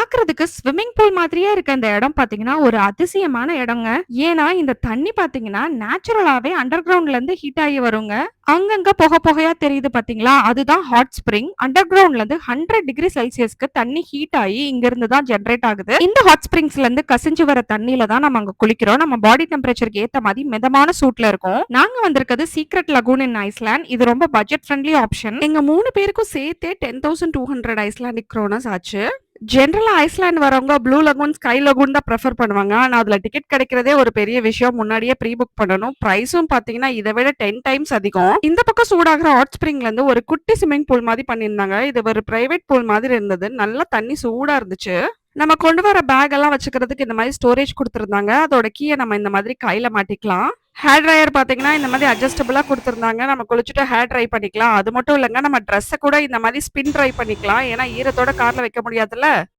பாக்குறதுக்கு swimming pool மாதிரியே இருக்க இந்த இடம் பாத்தீங்கன்னா ஒரு அதிசயமான இடங்க. ஏன்னா இந்த தண்ணி பாத்தீங்கன்னா நேச்சுரலாவே அண்டர் கிரவுண்ட்ல இருந்து ஹீட் ஆகி வருங்க. அங்கங்க புகை புகையா தெரியுது பாத்தீங்களா, அதுதான் ஹாட் ஸ்பிரிங். அண்டர் கிரவுண்ட்ல இருந்து 100 டிகிரி செல்சியஸ்க்கு தண்ணி ஹீட் ஆகி இங்க இருந்து தான் ஜெனரேட் ஆகுது. இந்த ஹாட் ஸ்பிரிங்ஸ்ல இருந்து கசிஞ்சு வர தண்ணியில தான் நம்ம அங்க குளிக்கிறோம். நம்ம பாடி டெம்பரேச்சருக்கு ஏத்த மாதிரி மிதமான சூட்ல இருக்கும். நாங்க வந்திருக்கிறது சீக்ரெட் லகூன் இன் ஐஸ்லாண்ட். இது ரொம்ப பட்ஜெட் ஃப்ரெண்ட்லி ஆப்ஷன். எங்க 3 பேருக்கும் சேர்த்தே 10,200 ஐஸ்லாண்டிக் குரோனஸ் ஆச்சு. ஜென்ரலா ஐஸ்லாண்ட் வரவங்க ப்ளூ லகூன், ஸ்கை லகூன் தான் ப்ரிஃபர் பண்ணுவாங்க. ஆனா அதுல டிக்கெட் கிடைக்கிறதே ஒரு பெரிய விஷயம். முன்னாடியே ப்ரீ புக் பண்ணணும். பிரைஸும் பாத்தீங்கன்னா இதை விட 10 டைம்ஸ் அதிகம். இந்த பக்கம் சூடாகிற ஹாட் ஸ்பிரிங்ல இருந்து ஒரு குட்டி ஸ்விம்மிங் பூல் மாதிரி பண்ணியிருந்தாங்க. இது ஒரு பிரைவேட் பூல் மாதிரி இருந்தது. நல்லா தண்ணி சூடா இருந்துச்சு. நம்ம கொண்டு வர பேக் எல்லாம் வச்சுக்கிறதுக்கு இந்த மாதிரி ஸ்டோரேஜ் கொடுத்துருந்தாங்க. அதோட கீயை நம்ம இந்த மாதிரி கையில மாட்டிக்கலாம். ஹேர் ட்ரையர் பாத்தீங்கன்னா இந்த மாதிரி அட்ஜஸ்டபிளா கொடுத்துருந்தாங்க. நம்ம குளிச்சுட்டு ஹேர் ட்ரை பண்ணிக்கலாம். அது மட்டும் இல்லைங்க, நம்ம ட்ரெஸ்ஸை கூட இந்த மாதிரி ஸ்பின் ட்ரை பண்ணிக்கலாம். ஏன்னா ஈரத்தோட கார்ல வைக்க முடியாதுல்ல.